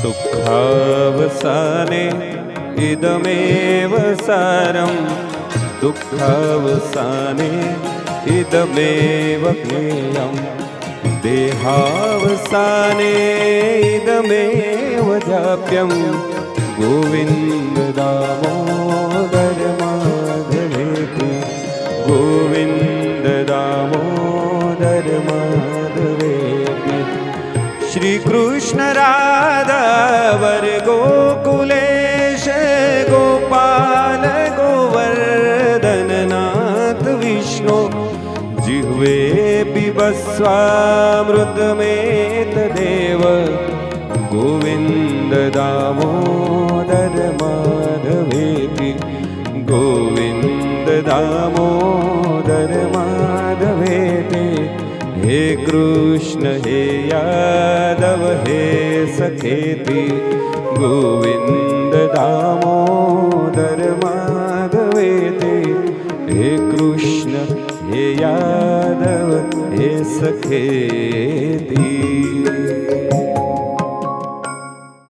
सुखावसाने इदमेव सारं, दुःखावसाने इदमेव ज्ञेयं, देहावसाने इदमेव जाप्यं, गोविन्द दामोदर माधवेति, गोविन्द दामोदर माधवेति। श्री कृष्ण राधा वर गोकुलेश, गोपाल गोवर्धन नाथ विष्णु, जिह्वे पिबस्वामृतमेतदेव, गोविन्द दामोदर माधवेति, गोविन्द दामोदर माधवेति। हे कृष्ण हे यादव हे सखेति, गोविन्द दामोदर माधवेति। हे कृष्ण हे यादव हे सखेति।